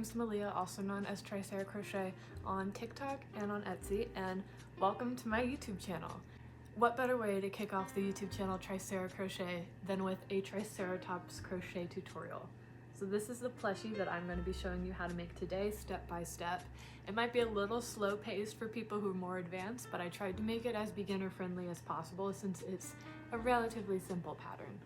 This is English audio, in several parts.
name's Malia, also known as TriceraCrochet on TikTok and on Etsy, and welcome to my YouTube channel. What better way to kick off the YouTube channel TriceraCrochet than with a Triceratops crochet tutorial? So this is the plushie that I'm going to be showing you how to make today, step by step. It might be a little slow paced for people who are more advanced, but I tried to make it as beginner friendly as possible since it's a relatively simple pattern.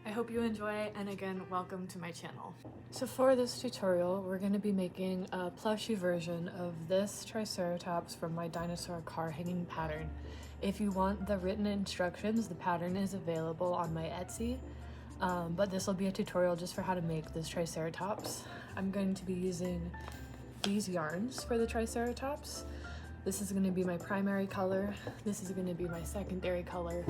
I hope you enjoy, and again, welcome to my channel. So for this tutorial, we're going to be making a plushie version of this Triceratops from my Dinosaur Car Hanging Pattern. If you want the written instructions, the pattern is available on my Etsy, but this will be a tutorial just for how to make this Triceratops. I'm going to be using these yarns for the Triceratops. This is going to be my primary color, this is going to be my secondary color,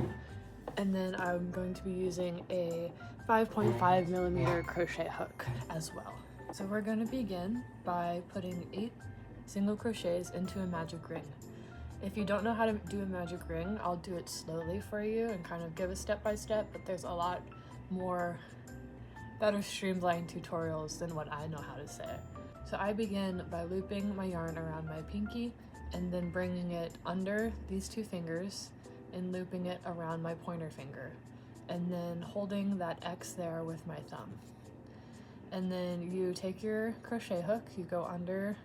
and then I'm going to be using a 5.5mm crochet hook as well. So we're going to begin by putting 8 single crochets into a magic ring. If you don't know how to do a magic ring, I'll do it slowly for you and kind of give a step-by-step, but there's a lot more better streamlined tutorials than what I know how to say. So I begin by looping my yarn around my pinky and then bringing it under these 2 fingers and looping it around my pointer finger, and then holding that X there with my thumb. And then you take your crochet hook, you go under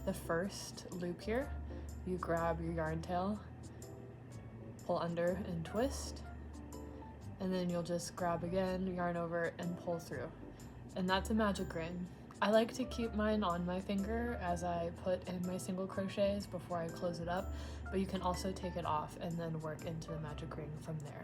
the first loop here, you grab your yarn tail, pull under and twist, and then you'll just grab again, yarn over and pull through. And that's a magic ring. I like to keep mine on my finger as I put in my single crochets before I close it up, but you can also take it off and then work into the magic ring from there.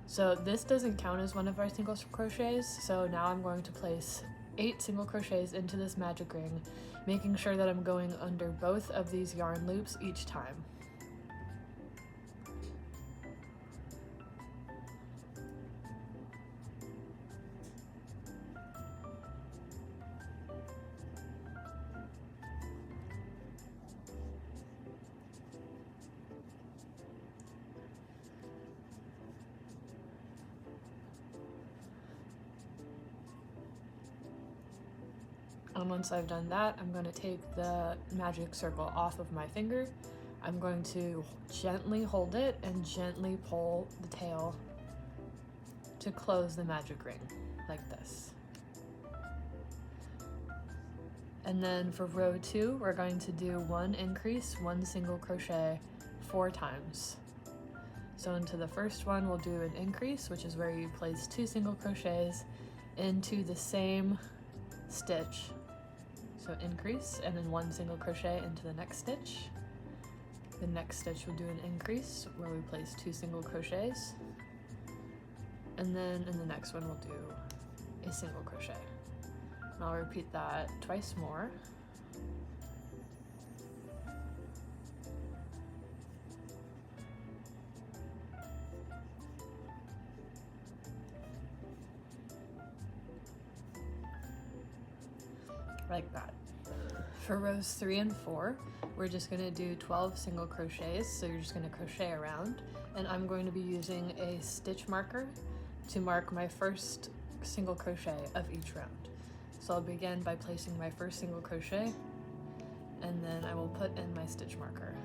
So this doesn't count as one of our single crochets, so now I'm going to place 8 single crochets into this magic ring, making sure that I'm going under both of these yarn loops each time. And once I've done that, I'm going to take the magic circle off of my finger. I'm going to gently hold it and gently pull the tail to close the magic ring, like this. And then for row 2, we're going to do 1 increase, 1 single crochet 4 times. So into the first one, we'll do an increase, which is where you place 2 single crochets into the same stitch. So increase, and then 1 single crochet into the next stitch. The next stitch will do an increase where we place 2 single crochets, and then in the next one we'll do a single crochet. And I'll repeat that twice more. Like that. For rows 3 and 4, we're just going to do 12 single crochets, so you're just going to crochet around, and I'm going to be using a stitch marker to mark my first single crochet of each round. So I'll begin by placing my first single crochet, and then I will put in my stitch marker,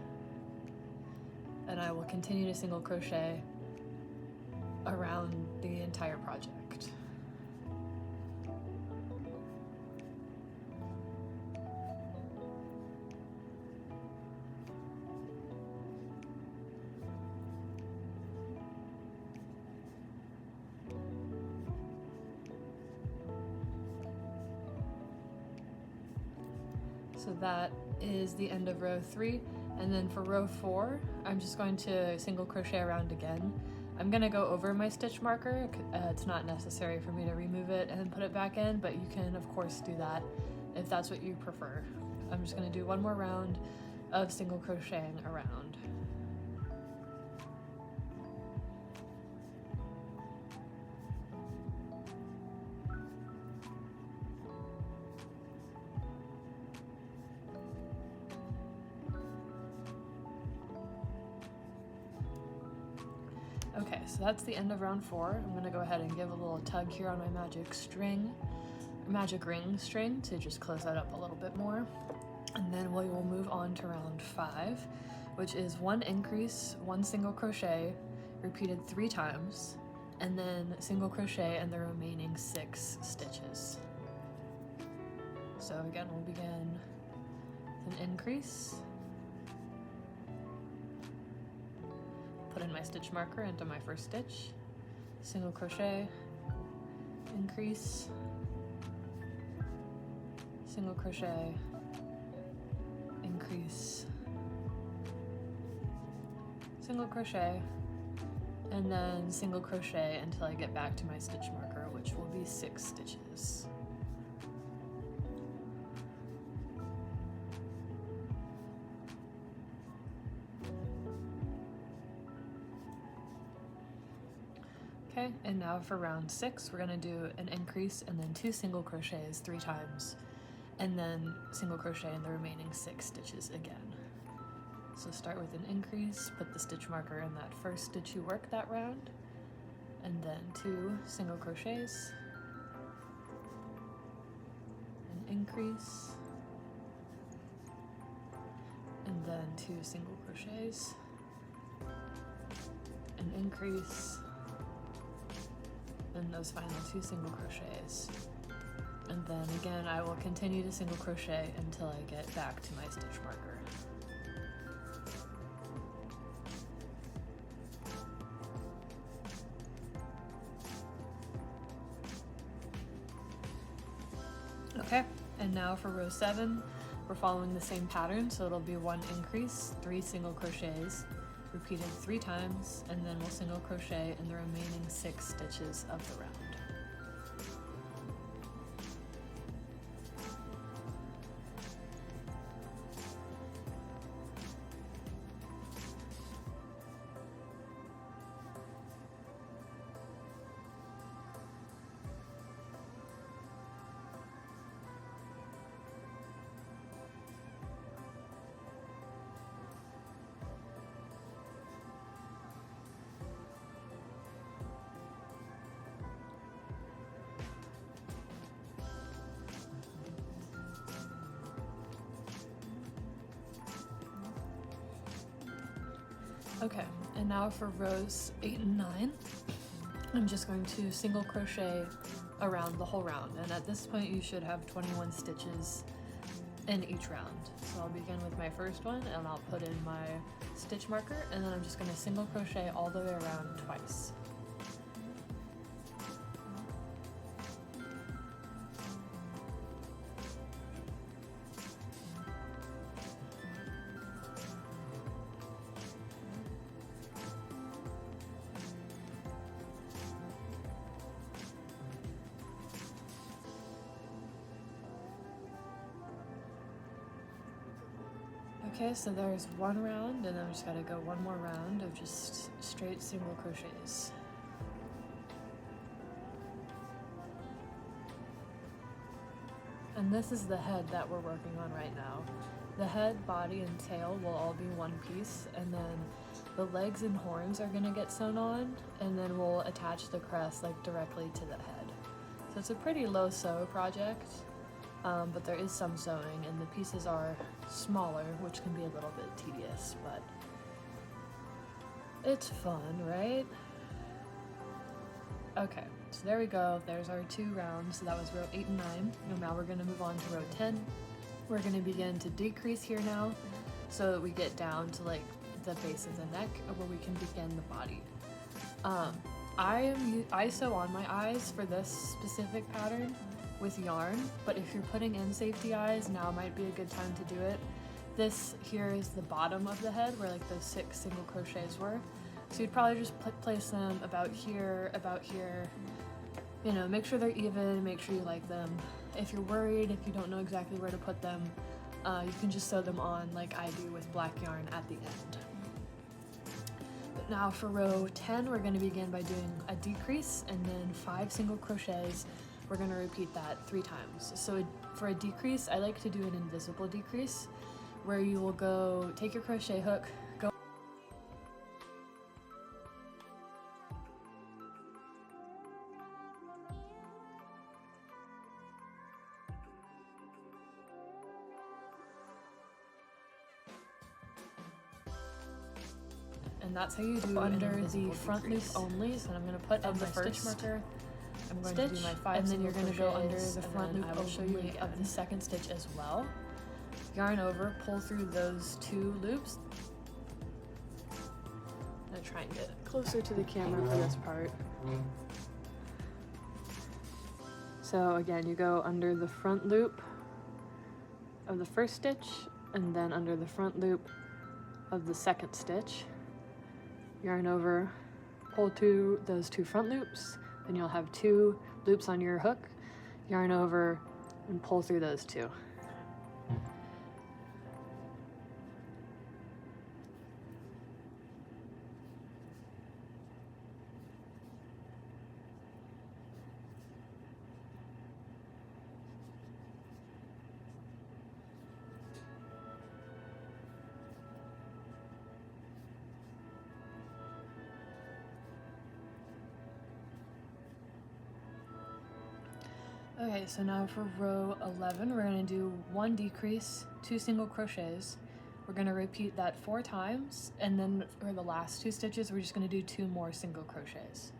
and I will continue to single crochet around the entire project. So that is the end of row 3, and then for row 4, I'm just going to single crochet around again. I'm going to go over my stitch marker. It's not necessary for me to remove it and then put it back in, but you can of course do that if that's what you prefer. I'm just going to do 1 more round of single crocheting around. Okay, so that's the end of round 4. I'm going to go ahead and give a little tug here on my magic string. magic ring string to just close that up a little bit more. And then we will move on to round 5, which is 1 increase, 1 single crochet, repeated 3 times, and then single crochet in the remaining 6 stitches. So again, we'll begin with an increase, put in my stitch marker into my first stitch, single crochet, increase, single crochet, increase, single crochet, and then single crochet until I get back to my stitch marker, which will be 6 stitches. Okay, and now for round 6, we're gonna do an increase and then 2 single crochets 3 times, and then single crochet in the remaining 6 stitches again. So start with an increase, put the stitch marker in that first stitch you worked that round, and then 2 single crochets, an increase, and then 2 single crochets, an increase, and those final 2 single crochets. And then again, I will continue to single crochet until I get back to my stitch marker. Okay, and now for row 7, we're following the same pattern, so it'll be 1 increase, 3 single crochets, repeated 3 times, and then we'll single crochet in the remaining 6 stitches of the round. Okay, and now for rows 8 and 9, I'm just going to single crochet around the whole round, and at this point you should have 21 stitches in each round. So I'll begin with my first one, and I'll put in my stitch marker, and then I'm just going to single crochet all the way around twice. Okay, so there's one round, and then I'm just gotta go one more round of just straight single crochets. And this is the head that we're working on right now. The head, body, and tail will all be one piece, and then the legs and horns are gonna get sewn on, and then we'll attach the crest like directly to the head. So it's a pretty low sew project. But there is some sewing, and the pieces are smaller, which can be a little bit tedious, but it's fun, right? Okay, so there we go. There's our 2 rounds. So that was row 8 and 9. And now we're going to move on to row 10. We're going to begin to decrease here now, so that we get down to like the base of the neck, where we can begin the body. I sew on my eyes for this specific pattern with yarn, but if you're putting in safety eyes, now might be a good time to do it. This here is the bottom of the head where like those 6 single crochets were. So you'd probably just place them about here, you know, make sure they're even, make sure you like them. If you're worried, if you don't know exactly where to put them, you can just sew them on like I do with black yarn at the end. But now for row 10, we're going to begin by doing a decrease and then 5 single crochets. We're going to repeat that 3 times. So for a decrease, I like to do an invisible decrease, where you will go take your crochet hook, go and that's how you do under the front loop only. So I'm going to put in the first stitch marker, I'm going to do my 5 and then you're going to go under the front loop. I will show you of the second stitch as well. Yarn over, pull through those 2 loops. I'm going to try and get closer to the camera for this part. So again, you go under the front loop of the first stitch and then under the front loop of the second stitch. Yarn over, pull through those 2 front loops, then you'll have 2 loops on your hook. Yarn over and pull through those 2. Okay, so now for row 11, we're going to do 1 decrease, 2 single crochets. We're going to repeat that 4 times, and then for the last 2 stitches, we're just going to do 2 more single crochets.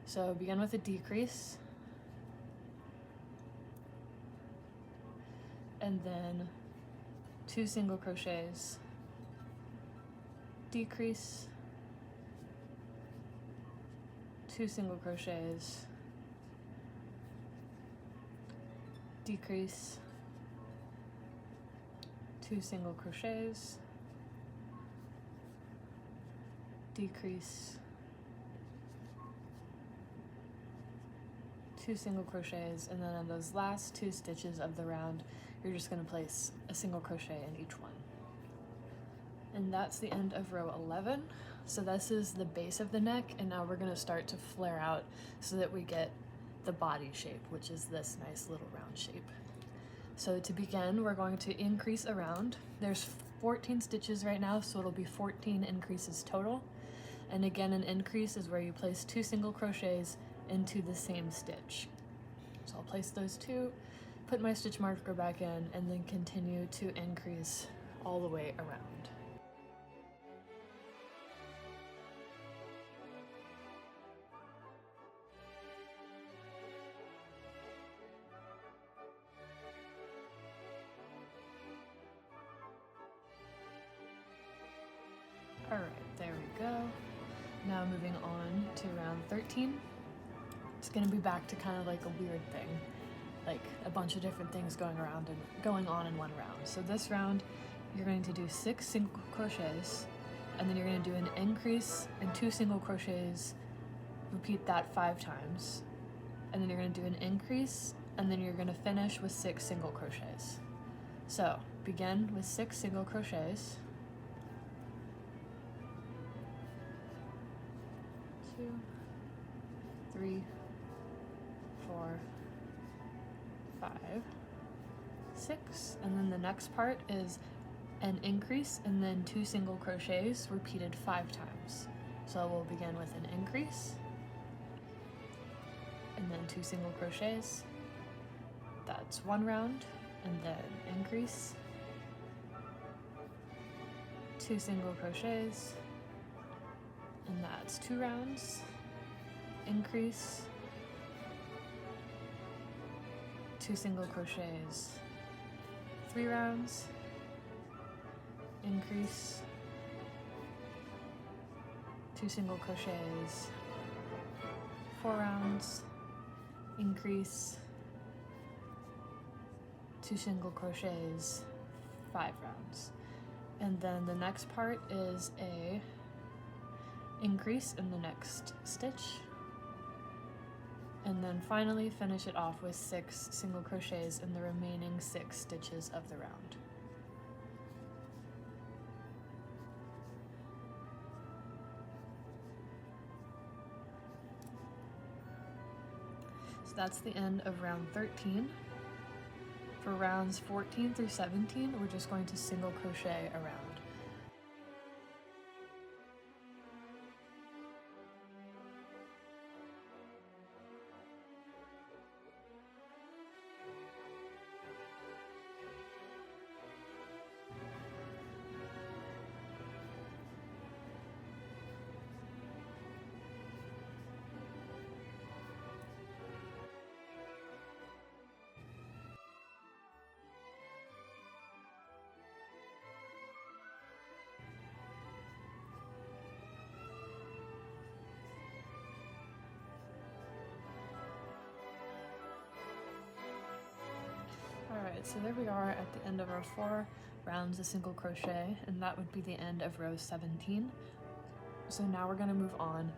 So begin with a decrease, and then 2 single crochets, decrease, 2 single crochets, decrease, 2 single crochets, decrease, 2 single crochets, and then in those last 2 stitches of the round, you're just going to place a single crochet in each one. And that's the end of row 11. So this is the base of the neck, and now we're going to start to flare out so that we get the body shape, which is this nice little round shape. So to begin, we're going to increase around. There's 14 stitches right now, so it'll be 14 increases total. And again, an increase is where you place 2 single crochets into the same stitch. So I'll place those 2, put my stitch marker back in, and then continue to increase all the way around. Alright, there we go. Now moving on to round 13. It's going to be back to kind of like a weird thing, like a bunch of different things going around and going on in one round. So this round, you're going to do 6 single crochets, and then you're going to do an increase and 2 single crochets, repeat that 5 times, and then you're going to do an increase, and then you're going to finish with 6 single crochets. So begin with 6 single crochets, 2, 3, 4, 5, 6, and then the next part is an increase and then 2 single crochets repeated 5 times. So we'll begin with an increase and then 2 single crochets. That's 1 round, and then increase, 2 single crochets, and that's 2 rounds, increase, 2 single crochets, 3 rounds, increase, 2 single crochets, 4 rounds, increase, 2 single crochets, 5 rounds. And then the next part is a increase in the next stitch, and then finally finish it off with 6 single crochets in the remaining 6 stitches of the round. So that's the end of round 13. For rounds 14 through 17, we're just going to single crochet around. Alright, so there we are at the end of our 4 rounds of single crochet, and that would be the end of row 17. So now we're going to move on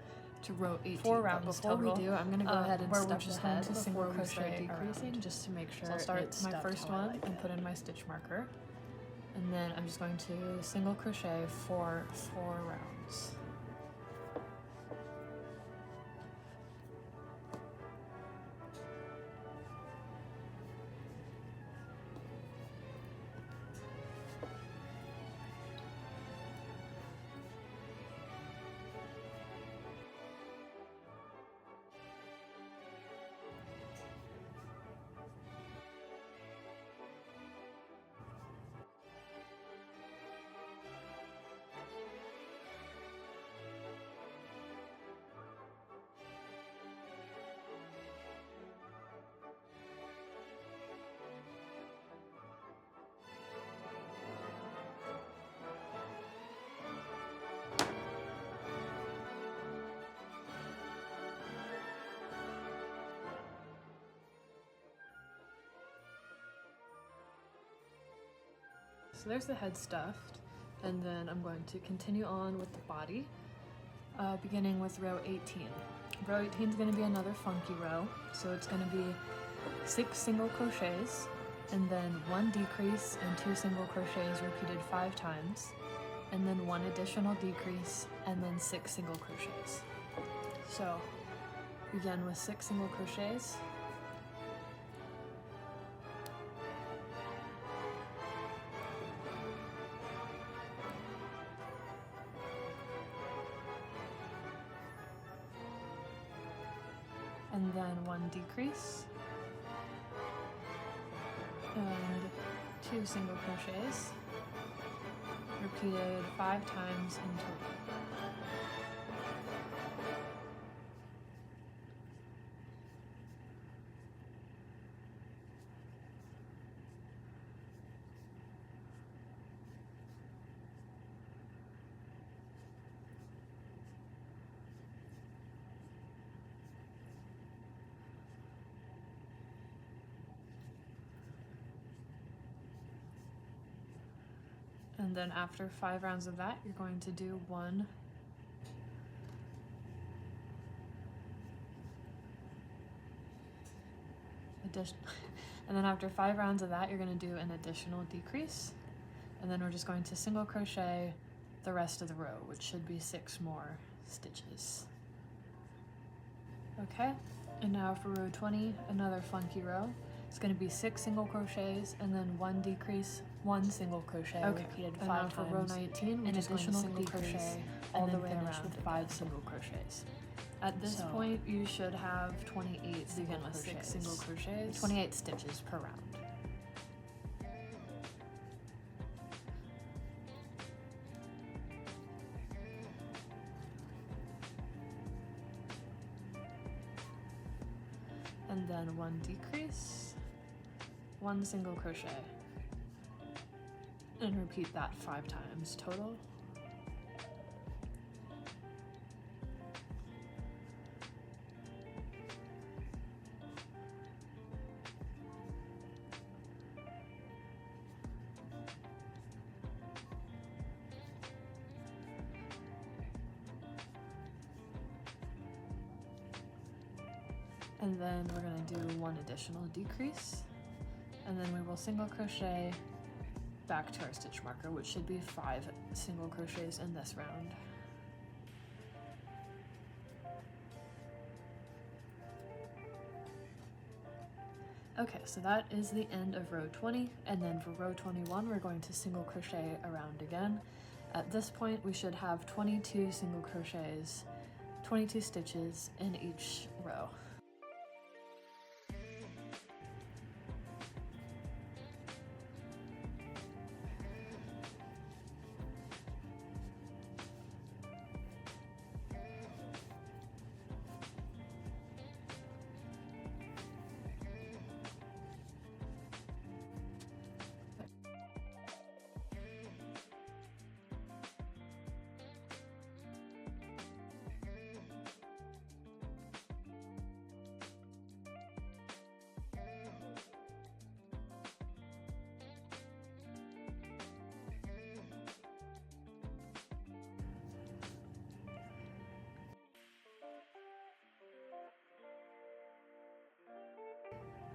to row 18. 4 rounds before total. we do, I'm going to go ahead and where we're step just ahead going to single before we start crochet decreasing, around. just to make sure So I'll start it's my stuffed first how I one like and it. put in my stitch marker, and then I'm just going to single crochet for 4 rounds. So there's the head stuffed, and then I'm going to continue on with the body, beginning with row 18. Row 18 is going to be another funky row, so it's going to be 6 single crochets, and then 1 decrease and 2 single crochets repeated 5 times, and then 1 additional decrease, and then 6 single crochets. So begin with 6 single crochets. And then 1 decrease, and 2 single crochets, repeated 5 times in total. And then after 5 rounds of that, you're going to do 1 addition, and then after 5 rounds of that, you're going to do an additional decrease, and then we're just going to single crochet the rest of the row, which should be 6 more stitches. Okay, and now for row 20, another funky row. It's going to be 6 single crochets and then 1 decrease, 1 single crochet repeated 5 times. For row 19, an additional single crochet all the way around with 5 single crochets. At this point, you should have 28 single with crochets. 6 single crochets, 28 stitches per round. And then 1 decrease, 1 single crochet, and repeat that 5 times total. And then we're going to do 1 additional decrease, and then we will single crochet back to our stitch marker, which should be 5 single crochets in this round. Okay, so that is the end of row 20, and then for row 21 we're going to single crochet around again. At this point we should have 22 single crochets, 22 stitches in each row.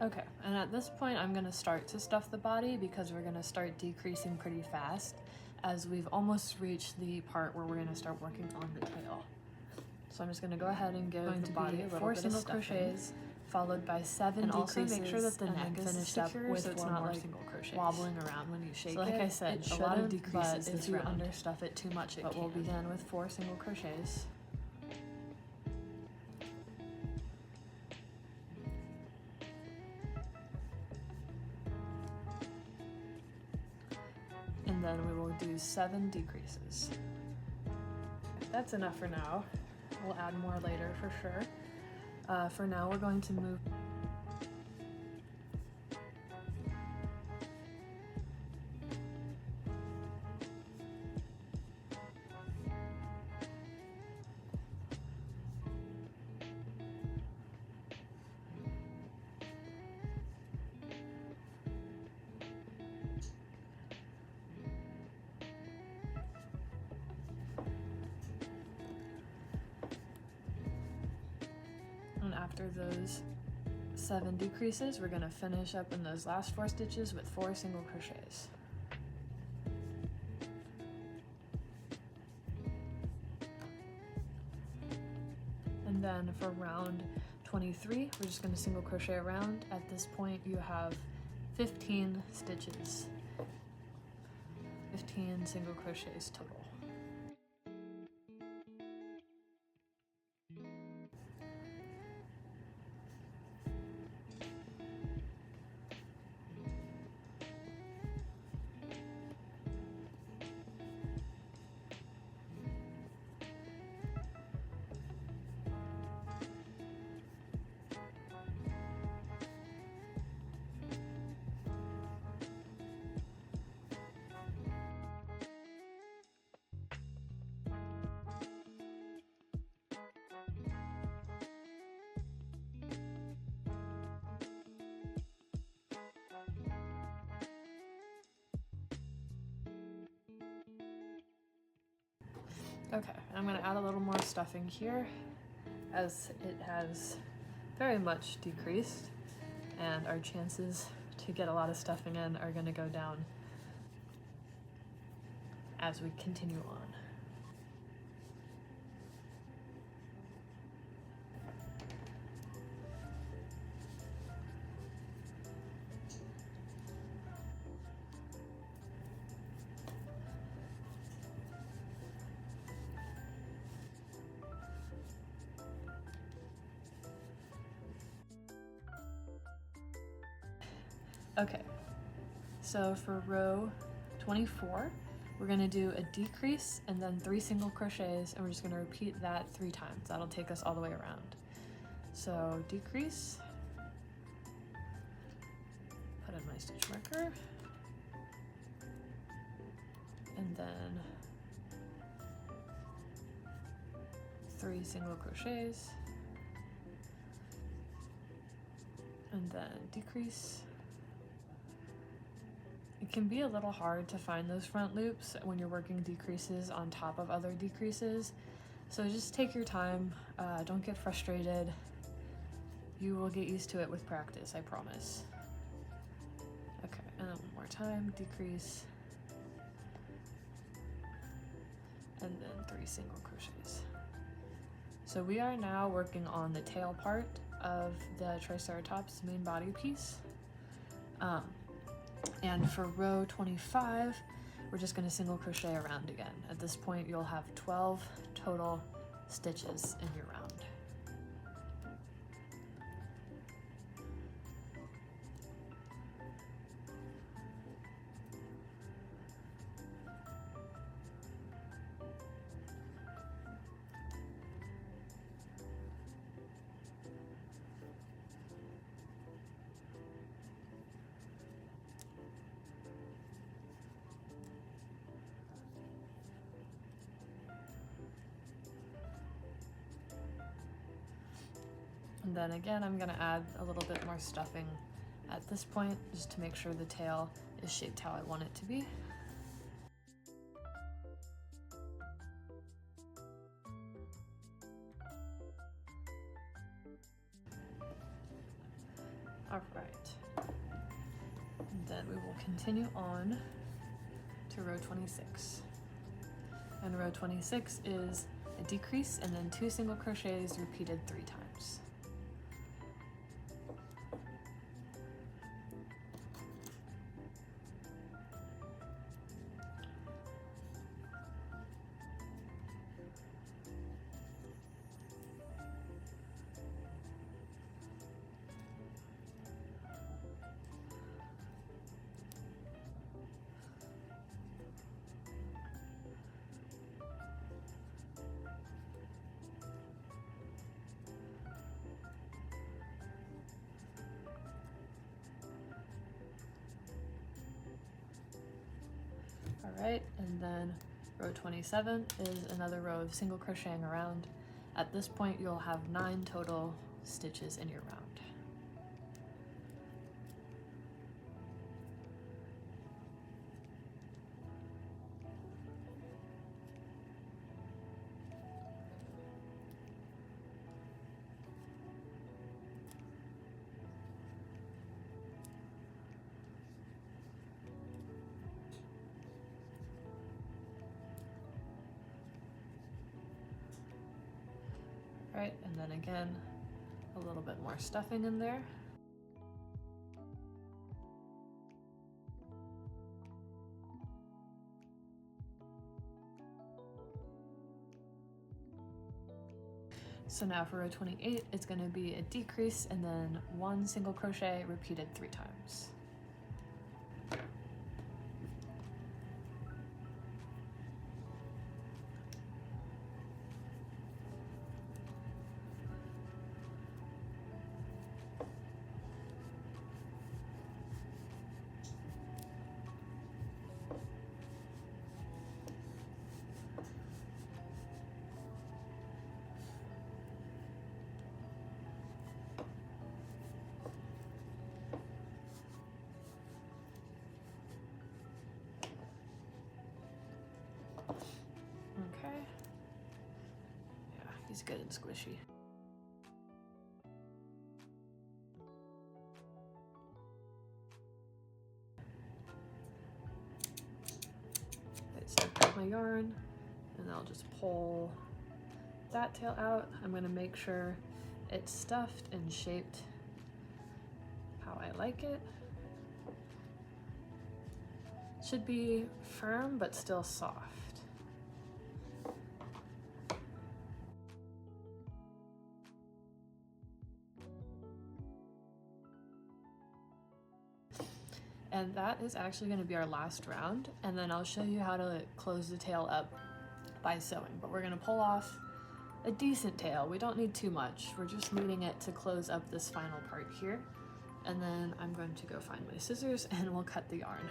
Okay, and at this point I'm gonna start to stuff the body because we're gonna start decreasing pretty fast as we've almost reached the part where we're gonna start working on the tail. So I'm just gonna go ahead and give the body a little 4 bit single of stuffing, crochets, followed by 7 and decreases, also make sure that the and neck then is finish up secure with so it's 4 not more like single crochets. wobbling around when you shake So like it. I said, It a lot of shouldn't, decreases but this if you round. understuff it too much, it But can. we'll begin with 4 single crochets. And then we will do 7 decreases. That's enough for now. We'll add more later for sure. For now, we're going to move. And after those 7 decreases, we're going to finish up in those last 4 stitches with 4 single crochets. And then for round 23, we're just going to single crochet around. At this point, you have 15 stitches, 15 single crochets total. Okay, I'm going to add a little more stuffing here as it has very much decreased, and our chances to get a lot of stuffing in are going to go down as we continue on. Okay, so for row 24, we're going to do a decrease and then 3 single crochets, and we're just going to repeat that 3 times. That'll take us all the way around. So decrease, put in my stitch marker, and then 3 single crochets, and then decrease. It can be a little hard to find those front loops when you're working decreases on top of other decreases, so just take your time, don't get frustrated. You will get used to it with practice, I promise. Okay, and then one more time, decrease, and then 3 single crochets. So we are now working on the tail part of the Triceratops main body piece. And for row 25, we're just going to single crochet around again. At this point, you'll have 12 total stitches in your round. And then again, I'm going to add a little bit more stuffing at this point, just to make sure the tail is shaped how I want it to be. All right. And then we will continue on to row 26. And row 26 is a decrease and then 2 single crochets repeated 3 times. All right, and then row 27 is another row of single crocheting around. At this point, you'll have 9 total stitches in your round. Right, and then again, a little bit more stuffing in there. So now for row 28, it's going to be a decrease and then 1 single crochet repeated 3 times. Okay. Yeah, he's good and squishy. Right, so I cut my yarn, and I'll just pull that tail out. I'm going to make sure it's stuffed and shaped how I like it. Should be firm but still soft. And that is actually going to be our last round, and then I'll show you how to close the tail up by sewing. But we're going to pull off a decent tail. We don't need too much. We're just needing it to close up this final part here. And then I'm going to go find my scissors and we'll cut the yarn.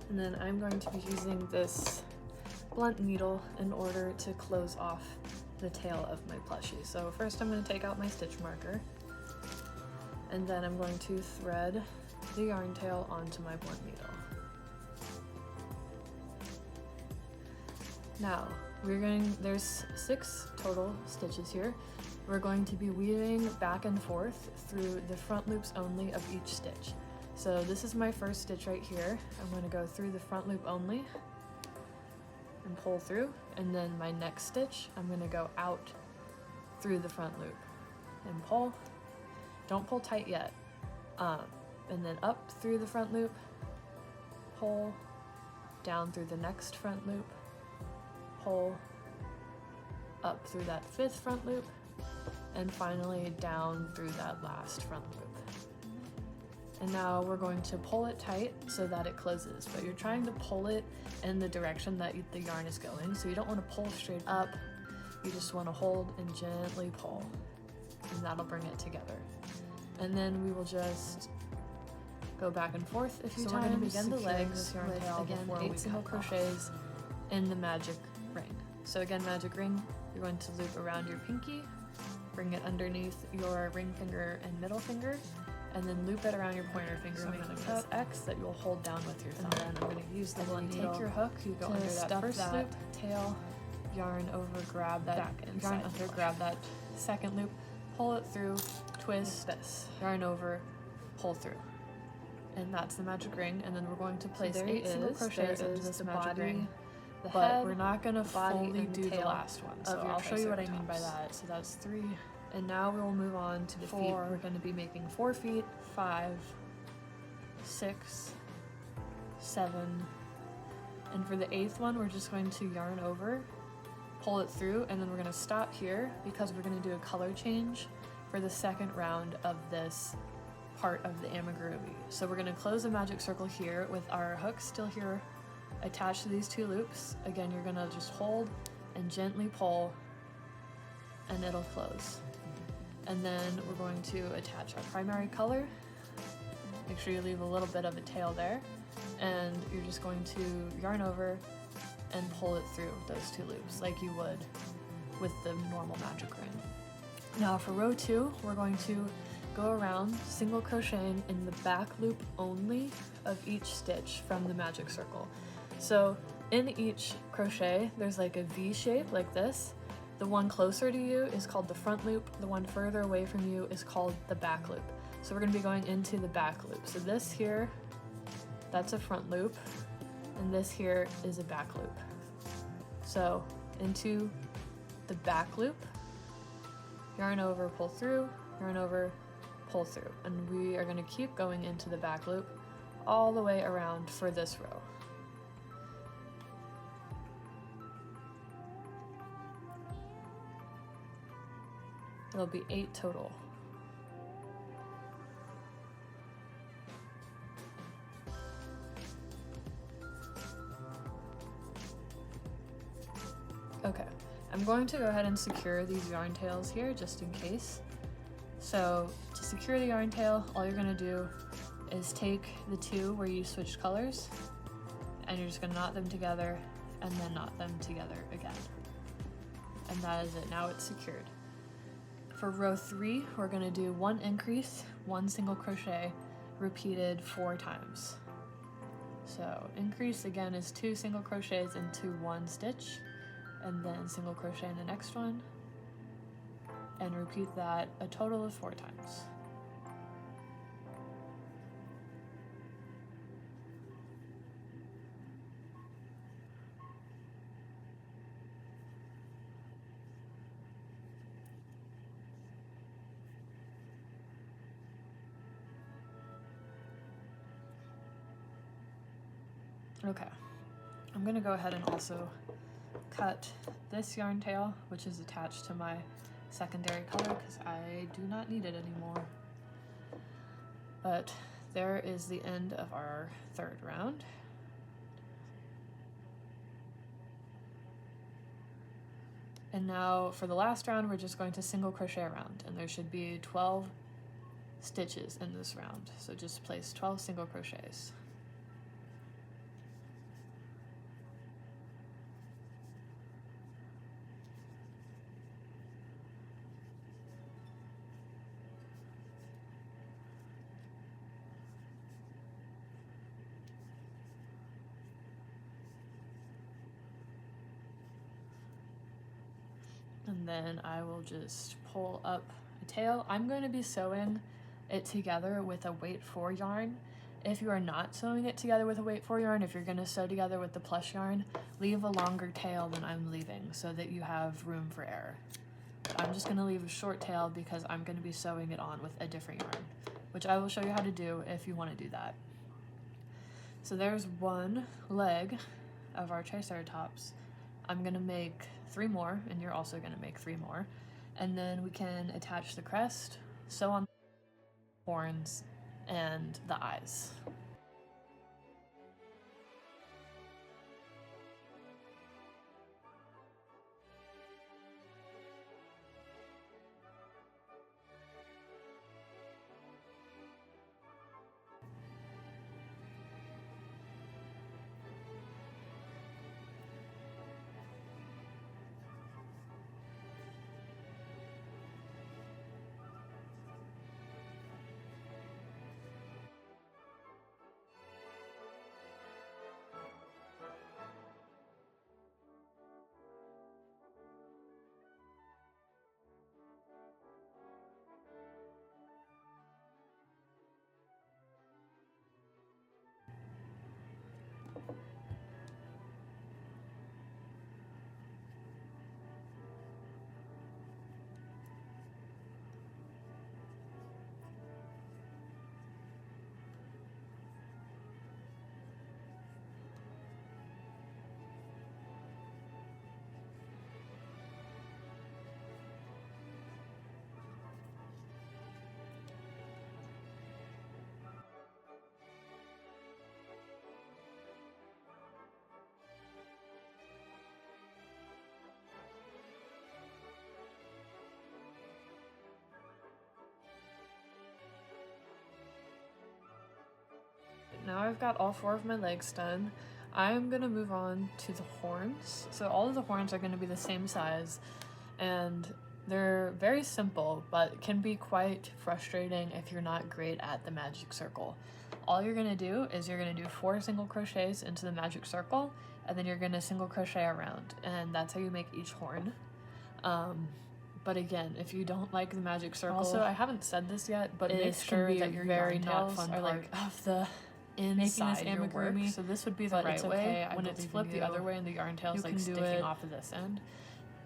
And then I'm going to be using this blunt needle in order to close off the tail of my plushie. So first I'm going to take out my stitch marker, and then I'm going to thread the yarn tail onto my blunt needle. Now, there's 6 total stitches here. We're going to be weaving back and forth through the front loops only of each stitch. So this is my first stitch right here. I'm going to go through the front loop only and pull through, and then my next stitch I'm going to go out through the front loop and pull. Don't pull tight yet. And then up through the front loop, pull, down through the next front loop, pull, up through that 5th front loop, and finally down through that last front loop. And now we're going to pull it tight so that it closes, but you're trying to pull it in the direction that the yarn is going, so you don't want to pull straight up, you just want to hold and gently pull, and that'll bring it together. And then we will just Go back and forth a few times. So we're going to begin the securing legs this yarn with, tail again, before 8 we single cut off. crochets in the magic ring. So again, magic ring, you're going to loop around your pinky, bring it underneath your ring finger and middle finger, and then loop it around your pointer finger, So making this a X that you'll hold down with your thumb. And then I'm going to use the And one then needle take your hook, you go to under that stuff first that loop, tail, yarn over, grab that back yarn inside under, the grab that second loop, pull it through, twist, this. yarn over, pull through. And that's the magic ring, and then we're going to place there 8 single crochets into this the magic body, ring. the But head, we're not going to body, fully and the do the tail last one, so of your I'll show you what I mean by Triceratops. that. So that's 3, and now we will move on to the feet. 4. We're going to be making 4 feet, 5, 6, 7, and for the 8th one, we're just going to yarn over, pull it through, and then we're going to stop here because we're going to do a color change for the second round of this part of the amigurumi. So we're going to close the magic circle here with our hook still here attached to these 2 loops. Again, you're going to just hold and gently pull and it'll close. And then we're going to attach our primary color. Make sure you leave a little bit of a tail there, and you're just going to yarn over and pull it through those 2 loops like you would with the normal magic ring. Now for row 2, we're going to go around single crocheting in the back loop only of each stitch from the magic circle. So in each crochet, there's like a V shape like this. The one closer to you is called the front loop. The one further away from you is called the back loop. So we're going to be going into the back loop. So this here, that's a front loop, and this here is a back loop. So into the back loop, yarn over, pull through, yarn over, pull through, and we are going to keep going into the back loop all the way around for this row. There'll be 8 total. Okay, I'm going to go ahead and secure these yarn tails here just in case. So to secure the yarn tail, all you're going to do is take the 2 where you switched colors, and you're just going to knot them together and then knot them together again. And that is it. Now it's secured. For row 3, we're going to do 1 increase, 1 single crochet, repeated 4 times. So increase again is 2 single crochets into 1 stitch, and then single crochet in the next one, and repeat that a total of 4 times. Okay, I'm gonna go ahead and also cut this yarn tail, which is attached to my secondary color because I do not need it anymore. But there is the end of our 3rd round. And now for the last round, we're just going to single crochet around, and there should be 12 stitches in this round. So just place 12 single crochets. And then I will just pull up a tail. I'm going to be sewing it together with a weight 4 yarn. If you are not sewing it together with a weight 4 yarn, if you're going to sew together with the plush yarn, leave a longer tail than I'm leaving so that you have room for error. But I'm just going to leave a short tail because I'm going to be sewing it on with a different yarn, which I will show you how to do if you want to do that. So there's 1 leg of our Triceratops. I'm going to make 3 more, and you're also going to make 3 more. And then we can attach the crest, sew on the horns, and the eyes. now I've got all 4 of my legs done. I'm gonna move on to the horns. So all of the horns are gonna be the same size, and they're very simple, but can be quite frustrating if you're not great at the magic circle. All you're gonna do is you're gonna do 4 single crochets into the magic circle, and then you're gonna single crochet around, and that's how you make each horn. But again, if you don't like the magic circle, also I haven't said this yet, but make sure that your very not fun part like of the inside making this amigurumi. So this would be the right way. When it's flipped the other way and the yarn tail's like sticking off of this end,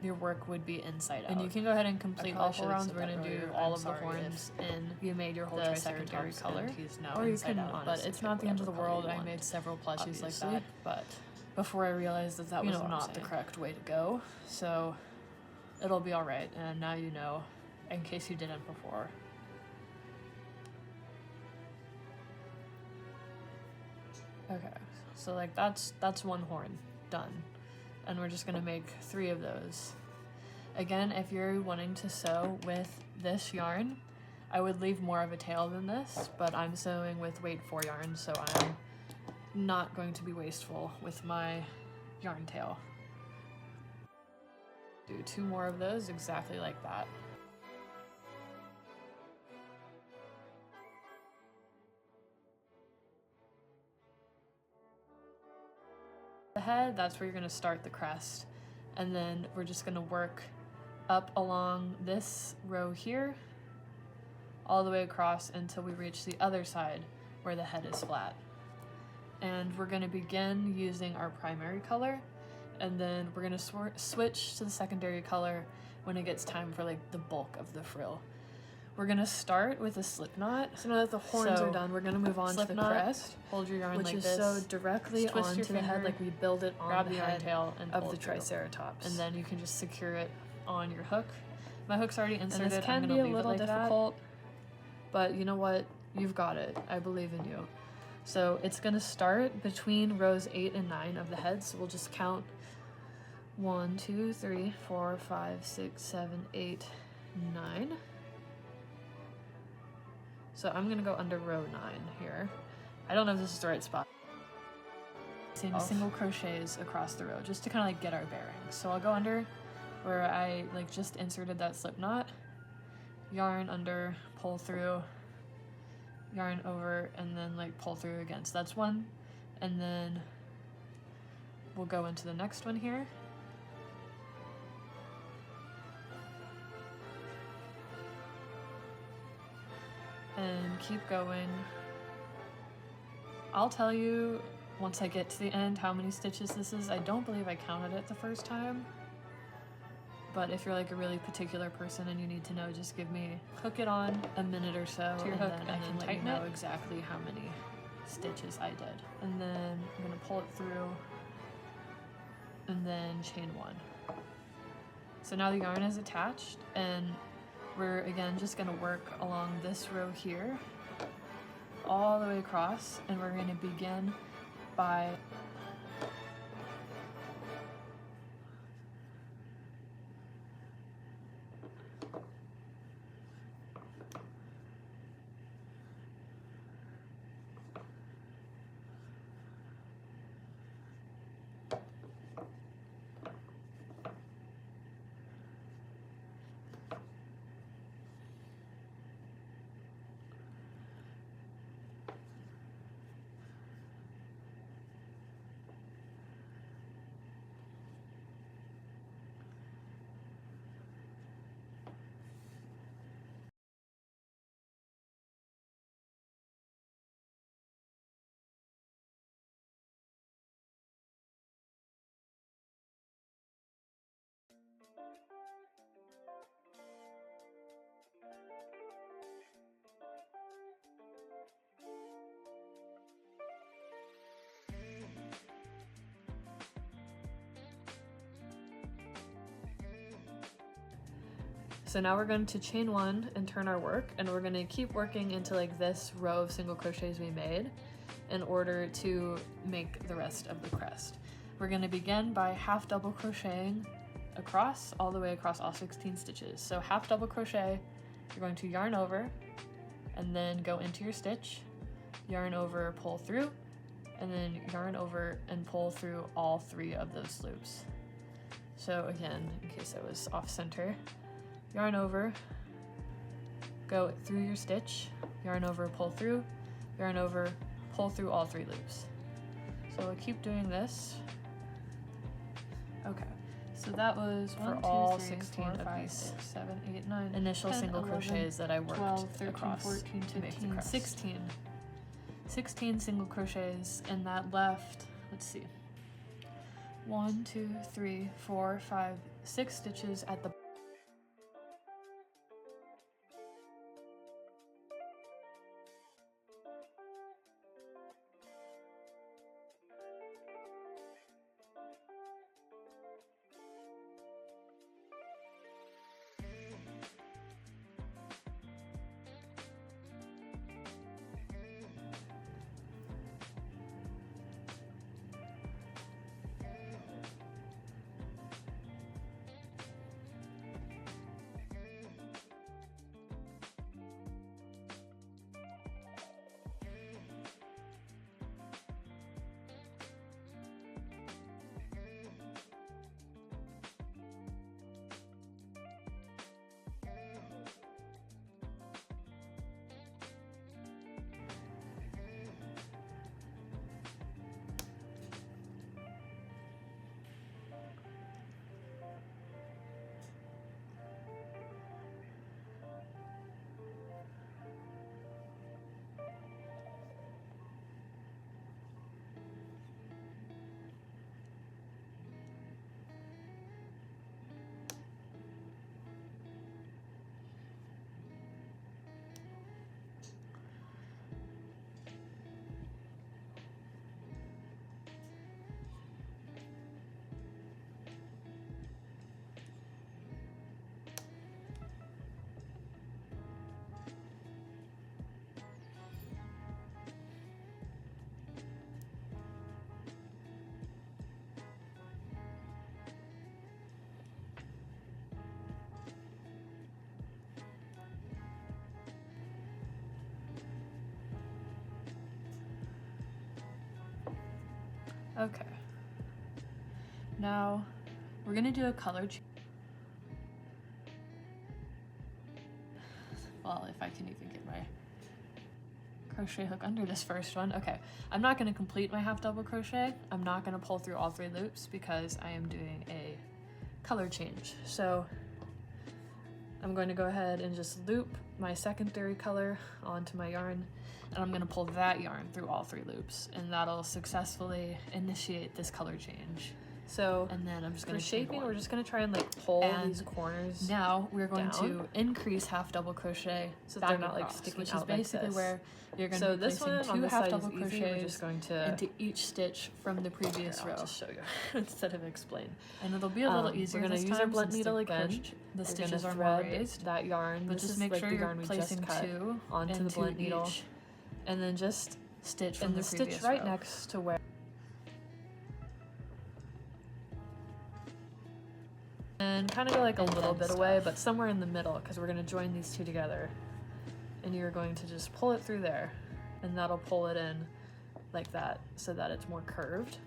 your work would be inside out. And you can go ahead and complete all 4 rounds. We're gonna do all of the horns in you made your whole secondary color, or you can, but it's not the end of the world. I made several plushies like that, but before I realized that that was not the correct way to go, so it'll be all right. And now you know, in case you didn't before. Okay, so like that's 1 horn done, and we're just gonna make 3 of those. Again, if you're wanting to sew with this yarn, I would leave more of a tail than this, but I'm sewing with weight 4 yarn, so I'm not going to be wasteful with my yarn tail. Do 2 more of those exactly like that. The head, that's where you're gonna start the crest, and then we're just gonna work up along this row here all the way across until we reach the other side where the head is flat. And we're gonna begin using our primary color, and then we're gonna switch to the secondary color when it gets time for like the bulk of the frill. We're gonna start with a slip knot. So now that the horns are done, we're gonna move on to the crest. Hold your yarn like this, which is sewed directly onto the head, like we build it on the yarn tail of the Triceratops. And then you can just secure it on your hook. My hook's already inserted. And this can be a little difficult, but you know what? You've got it. I believe in you. So it's gonna start between rows 8 and 9 of the head. So we'll just count 1, 2, 3, 4, 5, 6, 7, 8, 9. So I'm gonna go under row 9 here. I don't know if this is the right spot. Single crochets across the row just to kind of like get our bearings. So I'll go under where I like just inserted that slip knot, yarn under, pull through, yarn over, and then like pull through again. So that's 1, and then we'll go into the next one here. And keep going. I'll tell you once I get to the end how many stitches this is. I don't believe I counted it the first time, but if you're like a really particular person and you need to know, just hook it on a minute or so to your hook, and then I can let you know exactly how many stitches I did. And then I'm gonna pull it through and then chain 1. So now the yarn is attached, and we're again just gonna work along this row here all the way across, and we're gonna begin by So now we're going to chain 1 and turn our work, and we're going to keep working into like this row of single crochets we made in order to make the rest of the crest. We're going to begin by half double crocheting across, all the way across all 16 stitches. So half double crochet, you're going to yarn over and then go into your stitch, yarn over, pull through, and then yarn over and pull through all 3 of those loops. So again, in case I was off center, yarn over, go through your stitch, yarn over, pull through, yarn over, pull through all 3 loops. So we'll keep doing this. Okay, so that was for all 16 of these 6, 7, 8, 9, initial 10, single 11, crochets that I worked 12, 13, across 14, to make the 15, crest. 16 single crochets, and that left, let's see, 1, 2, 3, 4, 5, 6 stitches at the Okay. Now we're gonna do a color change. Well, if I can even get my crochet hook under this first one. Okay, I'm not gonna complete my half double crochet. I'm not gonna pull through all 3 loops because I am doing a color change. So I'm going to go ahead and just loop my secondary color onto my yarn, and I'm going to pull that yarn through all 3 loops, and that'll successfully initiate this color change. So, and then I'm just going for to shaping, we're just going to try and like pull these corners. Now we're going down. to increase half double crochet So back they're not like across, sticking which out is like basically this. where you're going So to be this placing one 2 on this half side double is easy. We're crochets just going to into each stitch from the previous Here, row. I'll just show you instead of explain. And it'll be a little easier. We're going to this use our time blunt since needle the again. The We're stitches gonna are more thread raised. that yarn. But This just is make like sure the you're yarn we just placing cut 2 onto the into blunt needle, each and then just stitch from in the previous stitch right row. next to where. And kind of go like a little bit away, but somewhere in the middle, because we're going to join these 2 together. And you're going to just pull it through there, and that'll pull it in like that so that it's more curved.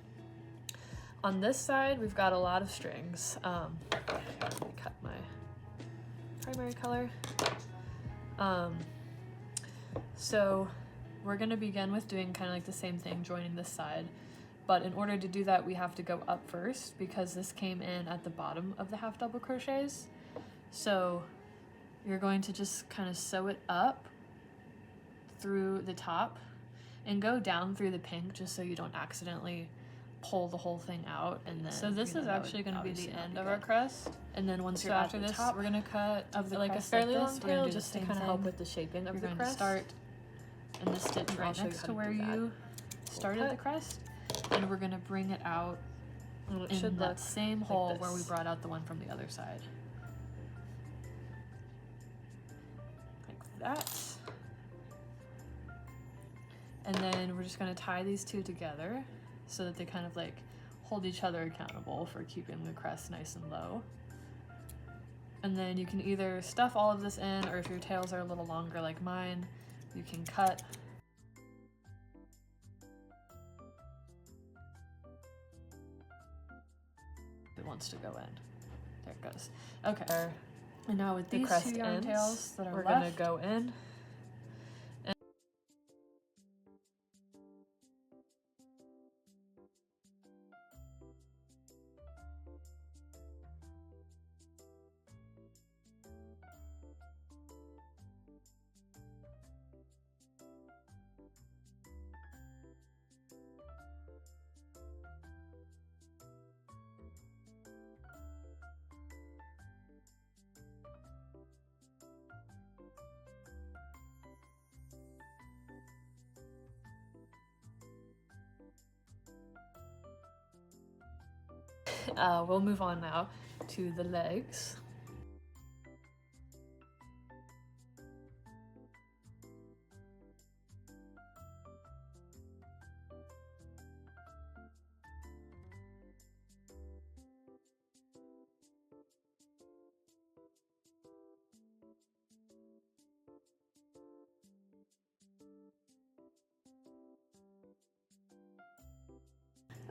On this side, we've got a lot of strings. Let me cut my primary color. So we're going to begin with doing kind of like the same thing, joining this side. But in order to do that, we have to go up first because this came in at the bottom of the half double crochets. So you're going to just kind of sew it up through the top and go down through the pink just so you don't accidentally pull the whole thing out. And then so this is actually going to be the end of our crest. And then once So you're after at the this, top, we're going to cut of the like a crest fairly like long this, we're gonna tail do just the to same kind of thing. help with the shaping of You're the going crest. to start in the stitch I'll right show you next how to to where do that. you started cut. the crest, and we're going to bring it out and it in should that look same like hole where we this. brought out the one from the other side. Like that. And then we're just going to tie these 2 together so that they kind of like hold each other accountable for keeping the crest nice and low. And then you can either stuff all of this in, or if your tails are a little longer like mine, you can cut wants to go in. There it goes. Okay. And now with The these crest two yarn ends, tails that are we're left, gonna go in. We'll move on now to the legs.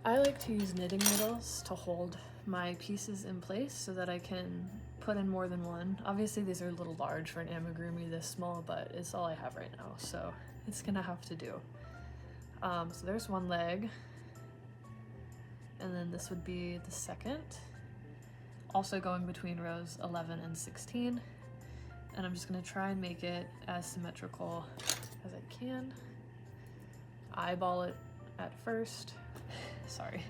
I like to use knitting needles to hold my pieces in place so that I can put in more than one. Obviously these are a little large for an amigurumi this small, but it's all I have right now, so it's gonna have to do. So there's one leg, and then this would be the second, also going between rows 11 and 16, and I'm just gonna try and make it as symmetrical as I can. Eyeball it at first. Sorry.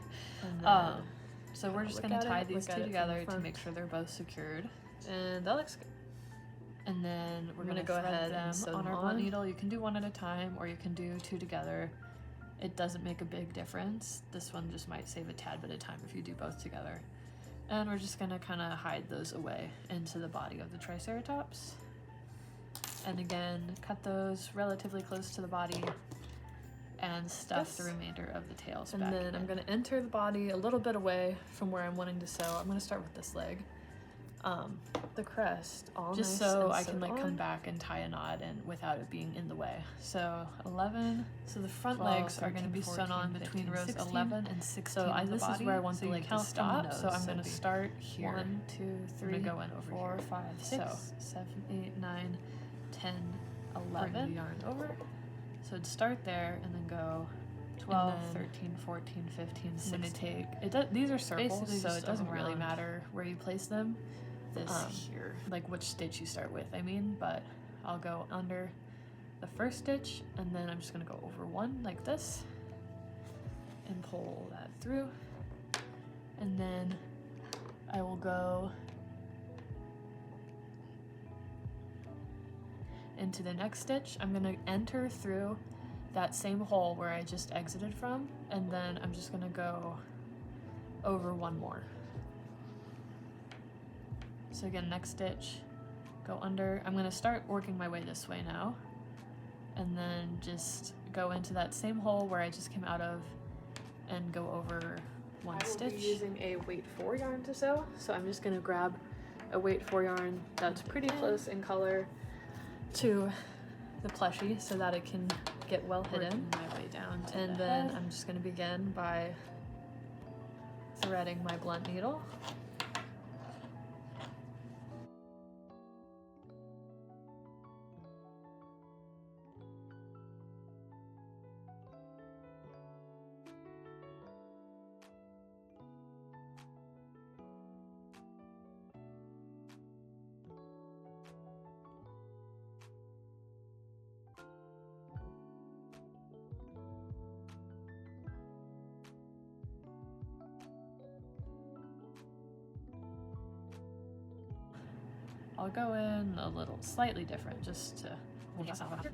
So we're just gonna tie these two together to make sure they're both secured, and that looks good. And then we're gonna go ahead and sew them on our blunt needle. You can do one at a time, or you can do two together. It doesn't make a big difference. This one just might save a tad bit of time if you do both together. And we're just gonna kind of hide those away into the body of the Triceratops. And again, cut those relatively close to the body and stuff the remainder of the tails back. And then I'm gonna enter the body a little bit away from where I'm wanting to sew. I'm gonna start with this leg. The crest, all just nice so I can like come back and tie a knot and without it being in the way. So 11. So the front 12, legs are going to be 14, sewn on between 15, rows 16. 11 and 16. So this is where I want the leg to stop. So I'm going to start here. 1, 2, 3, go in over 4, 5, 6, 7, 8, 9, 10, 11. Bring the yarn over. So it'd start there and then go 12, 13, 14, 15, 16. These are circles, so it doesn't really matter where you place them. Here, like which stitch you start with, I mean, but I'll go under the first stitch and then I'm just gonna go over one like this and pull that through, and then I will go into the next stitch. I'm gonna enter through that same hole where I just exited from, and then I'm just gonna go over one more. So again, next stitch, go under. I'm gonna start working my way this way now, and then just go into that same hole where I just came out of and go over one stitch. I will be using a weight 4 yarn to sew, so I'm just gonna grab a weight 4 yarn that's pretty close in color to the plushie so that it can get well hidden. My way down to and then I'm just gonna begin by threading my blunt needle. I'll go in a little slightly different just to hold myself up.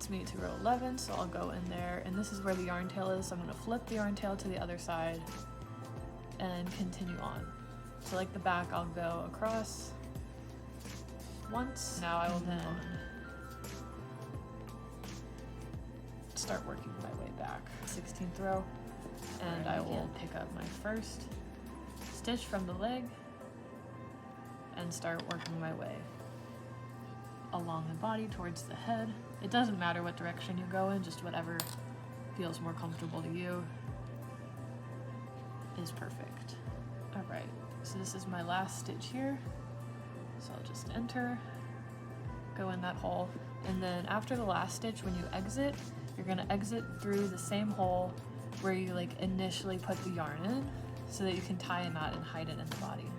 wants me to row 11, so I'll go in there, and this is where the yarn tail is, so I'm going to flip the yarn tail to the other side and continue on. So like the back, I'll go across once. Now I will then start working my way back. 16th row, and I will pick up my first stitch from the leg and start working my way along the body towards the head. It doesn't matter what direction you go in, just whatever feels more comfortable to you is perfect. All right, so this is my last stitch here. So I'll just enter, go in that hole, and then after the last stitch, when you exit, you're gonna exit through the same hole where you like initially put the yarn in, so that you can tie a knot and hide it in the body.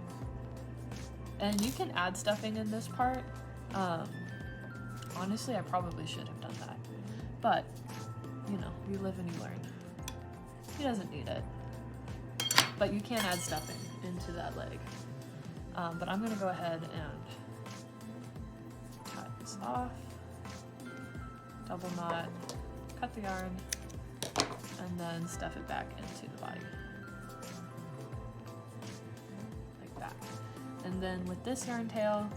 And you can add stuffing in this part. Honestly, I probably should have done that, but you know, you live and you learn. He doesn't need it, but you can add stuffing into that leg. But I'm gonna go ahead and cut this off, double knot, cut the yarn, and then stuff it back into the body. Like that. And then with this yarn tail,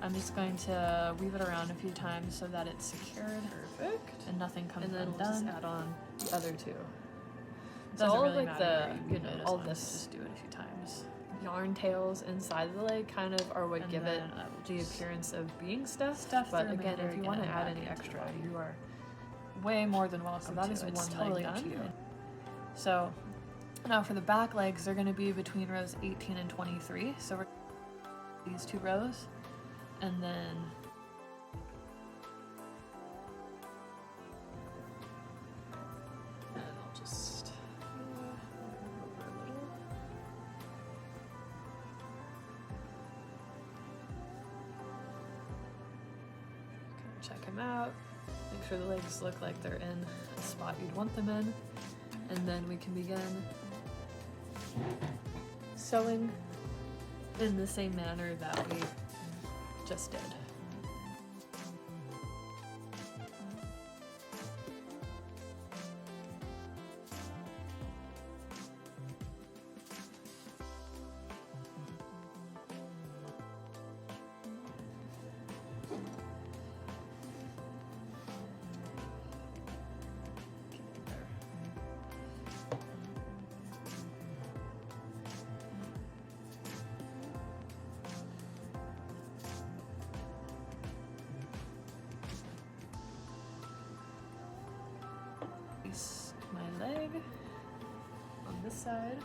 I'm just going to weave it around a few times so that it's secured. Perfect. And nothing comes undone. And then we'll just add on the other two. So all really of like the, you know, all this, just do it a few times. Yarn tails inside the leg kind of are what give it the appearance of being stuffed. But again, if you want to add any extra, you are way more than welcome. So that to. is It's one totally leg up to done. you. So now for the back legs, they're going to be between rows 18 and 23. So we're these two rows, and then I'll just over a little. Okay, check him out. Make sure the legs look like they're in the spot you'd want them in, and then we can begin sewing in the same manner that we just did. My leg on this side.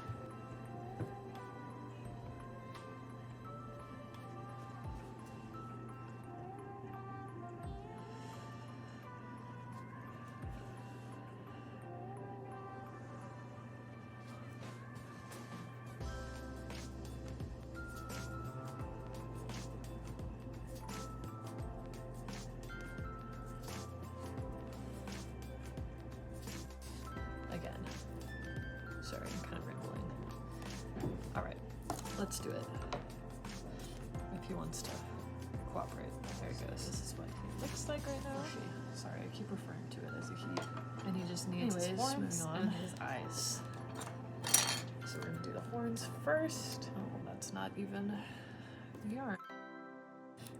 Again. Sorry, I'm kind of rambling. Alright, let's do it. If he wants to cooperate. There he goes. This is what he looks like right now. Sorry, I keep referring to it as a he. And he just needs his horns and his eyes. So we're gonna do the horns first. Oh, that's not even the yarn.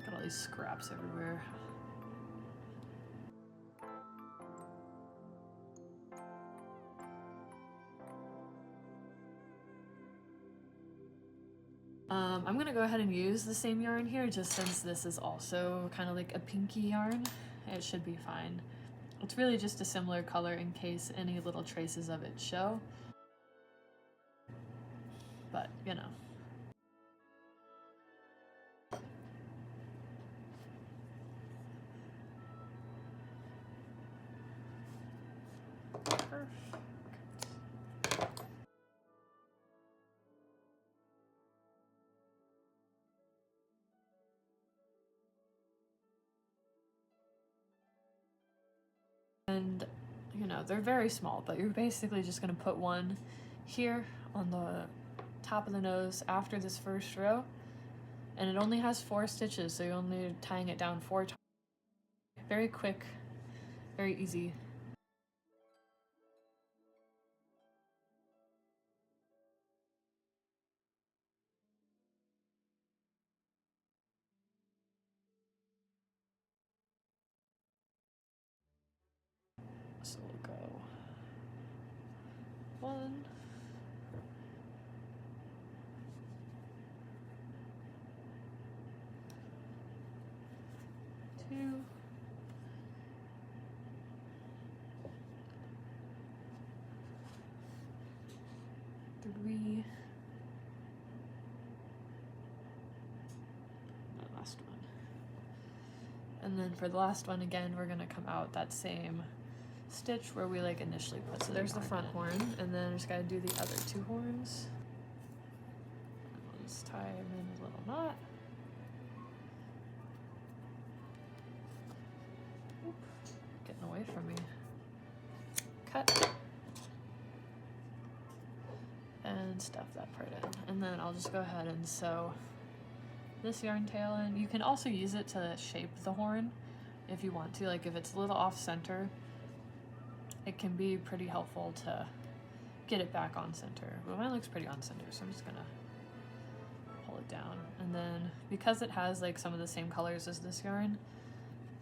Got all these scraps everywhere. I'm gonna go ahead and use the same yarn here, just since this is also kind of like a pinky yarn. It should be fine. It's really just a similar color in case any little traces of it show. But, you know. Perfect. And, you know, they're very small, but you're basically just going to put one here on the top of the nose after this first row. And it only has 4 stitches, so you're only tying it down 4 times. Very quick Very easy. So we'll go 1, 2, 3, the last one. And then for the last one again, we're gonna come out that same stitch where we like initially put. So there's the front horn, and then I just gotta do the other 2 horns. And we'll just tie them in a little knot. Oop, getting away from me. Cut. And stuff that part in. And then I'll just go ahead and sew this yarn tail in. You can also use it to shape the horn if you want to. Like if it's a little off center, it can be pretty helpful to get it back on center. But mine looks pretty on center, so I'm just gonna pull it down. And then because it has like some of the same colors as this yarn,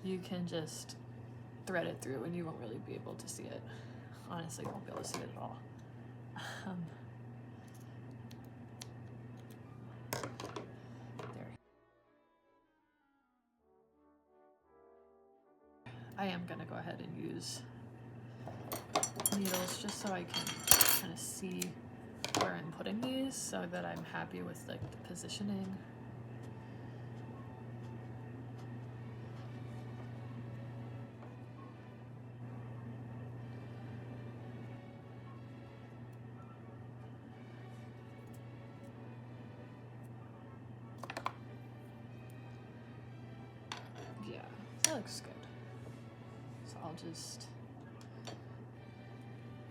you can just thread it through and you won't really be able to see it. Honestly, you won't be able to see it at all. There. I am gonna go ahead and use needles just so I can kind of see where I'm putting these so that I'm happy with like the positioning. Yeah, that looks good. So I'll just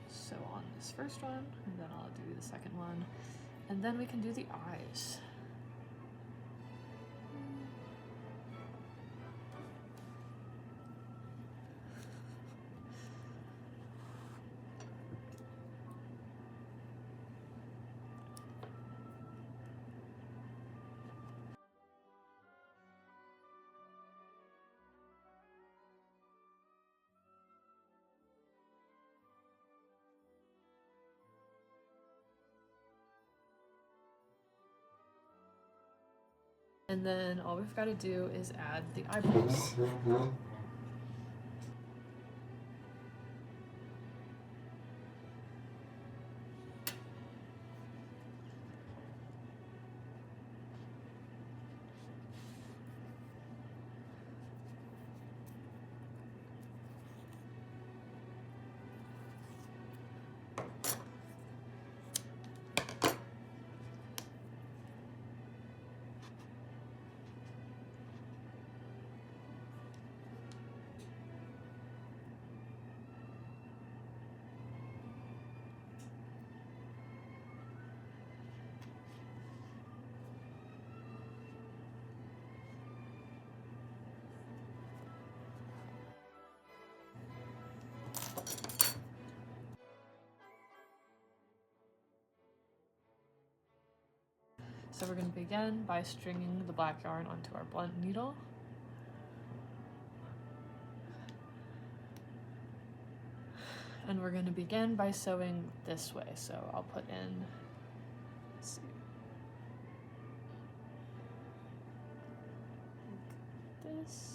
sew on this first one, and then I'll do the second one, and then we can do the eyes. And then all we've got to do is add the eyeballs. So we're going to begin by stringing the black yarn onto our blunt needle. And we're going to begin by sewing this way. So I'll put in, let's see, like this.